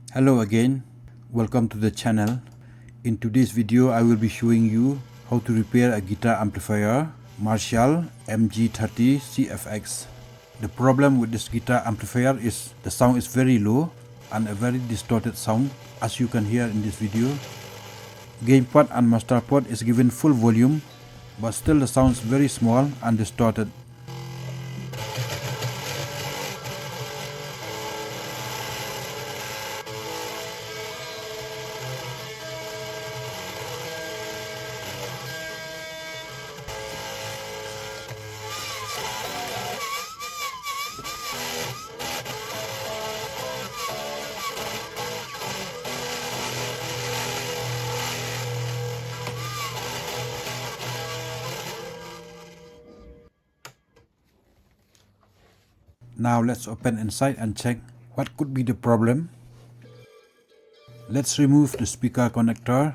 Hello again, welcome to the channel. In today's video I will be showing you how to repair a guitar amplifier Marshall MG30CFX. The problem with this guitar amplifier is the sound is very low and a very distorted sound, as you can hear in this video. Gain port and master port is given full volume, but still the sound is very small and distorted. Now let's open inside and check what could be the problem. Let's remove the speaker connector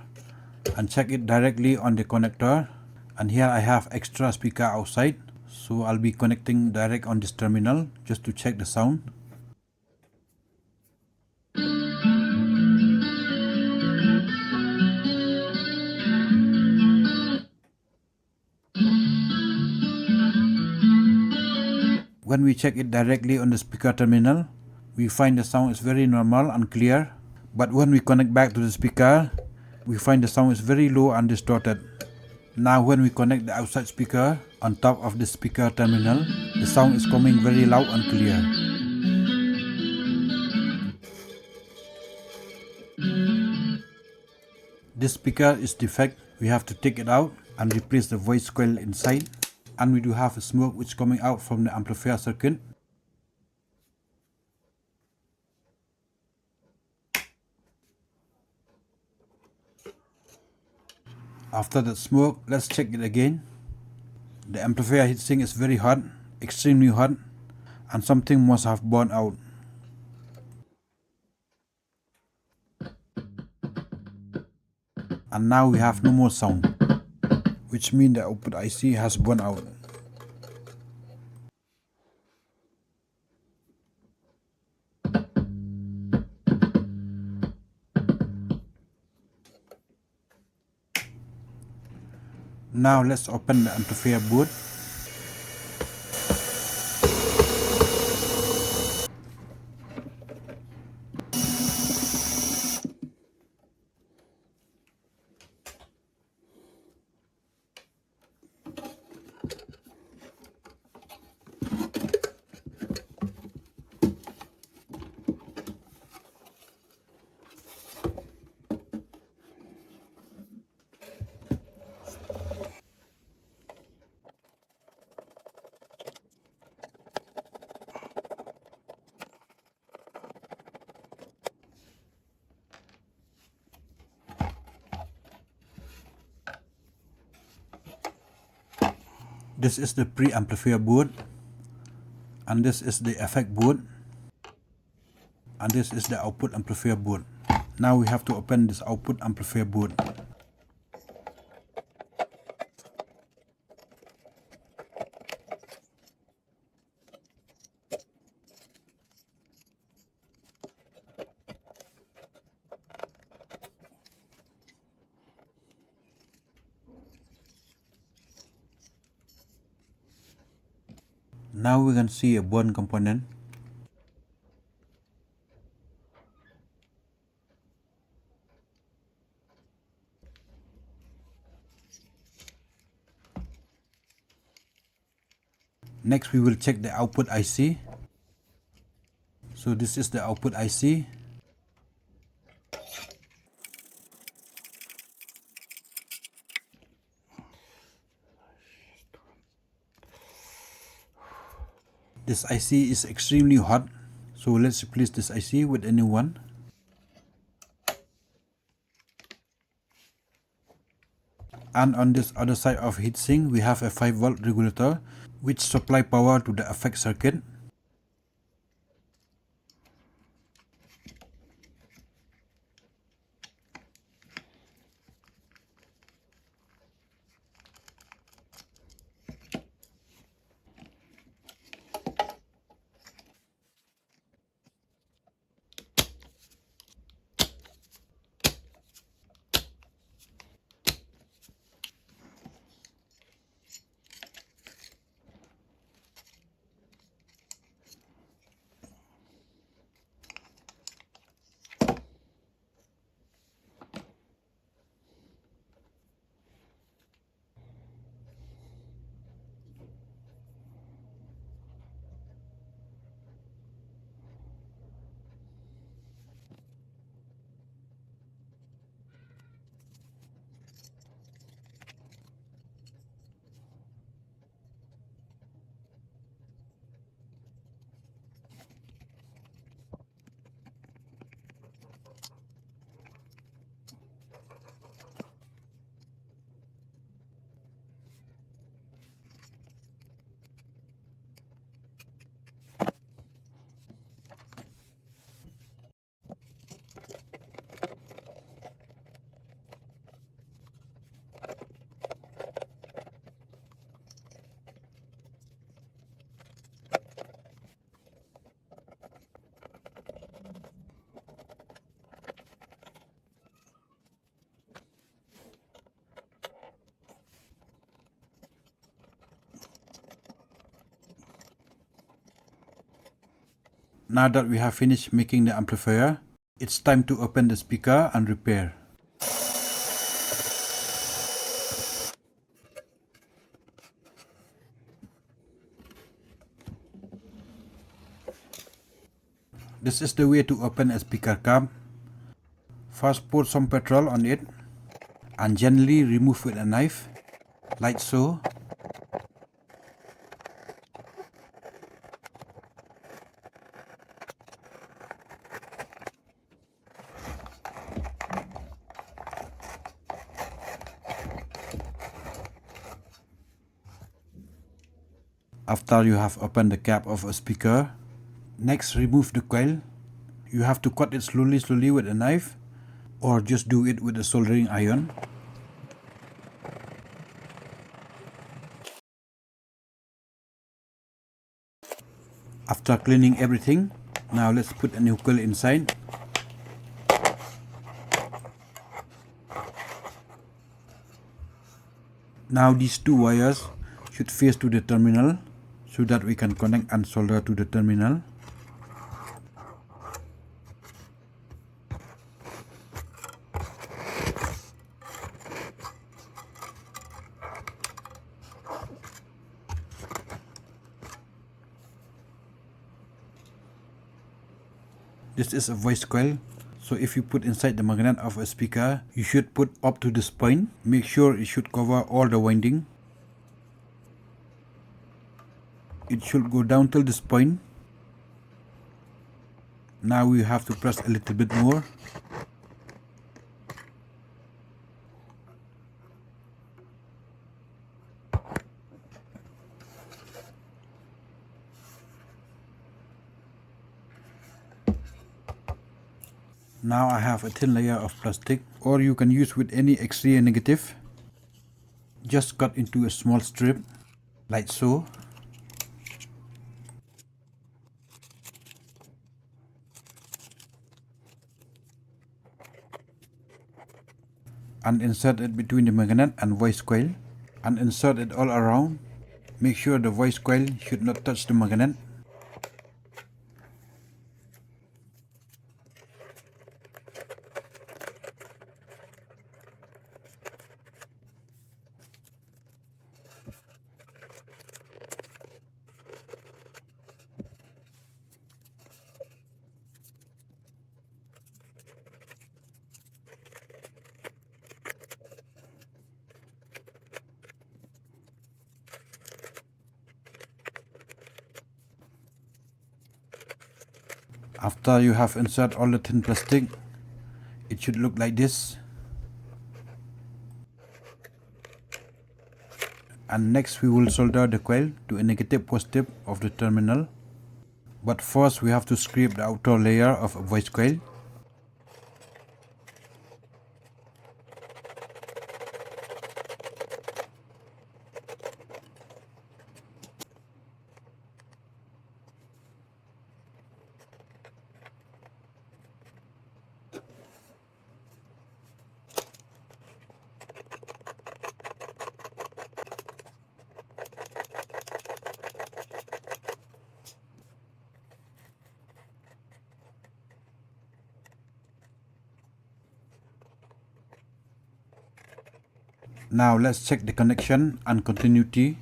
and check it directly on the connector. And here I have extra speaker outside, so I'll be connecting direct on this terminal just to check the sound. When we check it directly on the speaker terminal, we find the sound is very normal and clear. But when we connect back to the speaker, we find the sound is very low and distorted. Now when we connect the outside speaker on top of the speaker terminal, the sound is coming very loud and clear. This speaker is defect. We have to take it out and replace the voice coil inside. And we do have a smoke which is coming out from the amplifier circuit. After that smoke, let's check it again. The amplifier heatsink is very hot, extremely hot, and something must have burned out. And now we have no more sound, which means the output IC has burned out. Now let's open the amplifier board. This is the pre-amplifier board, and this is the effect board, and this is the output amplifier board. Now we have to open this output amplifier board. Now we can see a burn component. Next we will check the output IC. So this is the output IC. This IC is extremely hot, so let's replace this IC with a new one. And on this other side of heatsink, we have a 5-volt regulator which supply power to the effect circuit. Now that we have finished making the amplifier, it's time to open the speaker and repair. This is the way to open a speaker cam. First pour some petrol on it and gently remove with a knife, like so. After you have opened the cap of a speaker, next remove the coil. You have to cut it slowly with a knife, or just do it with a soldering iron. After cleaning everything, now let's put a new coil inside. Now these two wires should face to the terminal so that we can connect and solder to the terminal. This is a voice coil, so if you put inside the magnet of a speaker, you should put up to this point. Make sure it should cover all the winding. It should go down till this point. Now we have to press a little bit more. Now I have a thin layer of plastic, or you can use with any X-ray negative. Just cut into a small strip, like so. And insert it between the magnet and voice coil, and insert it all around. Make sure the voice coil should not touch the magnet. After you have inserted all the thin plastic, it should look like this. And next we will solder the coil to a negative positive of the terminal. But first we have to scrape the outer layer of a voice coil. Now let's check the connection and continuity.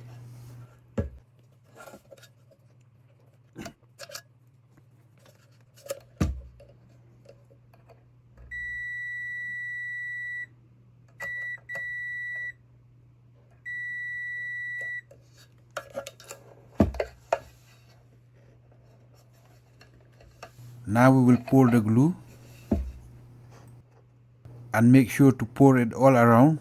Now we will pour the glue and make sure to pour it all around.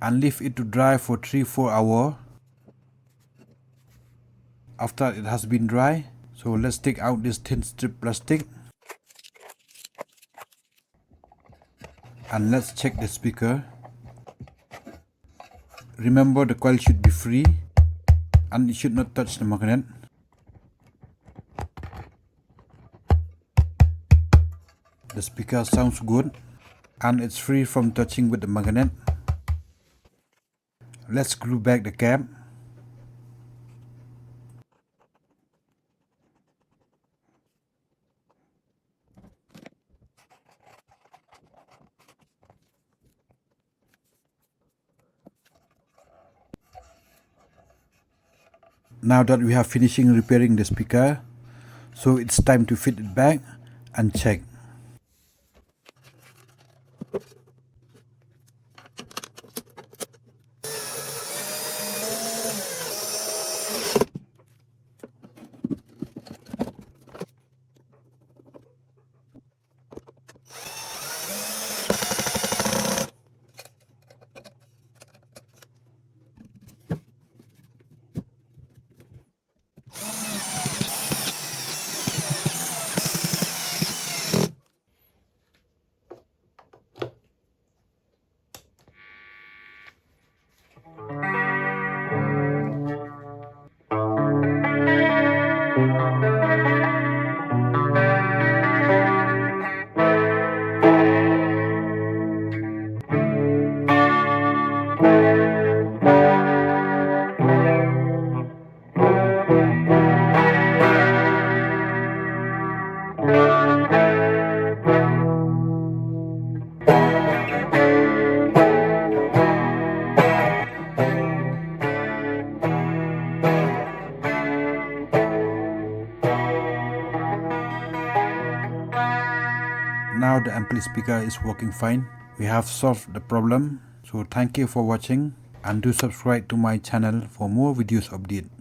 And leave it to dry for 3-4 hours. After it has been dry, so let's take out this thin strip plastic. And let's check the speaker. Remember, the coil should be free and it should not touch the magnet. The speaker sounds good and it's free from touching with the magnet. Let's screw back the cap. Now that we have finishing repairing the speaker, so it's time to fit it back and check. Now the ampli speaker is working fine. We have solved the problem. So thank you for watching and do subscribe to my channel for more videos update.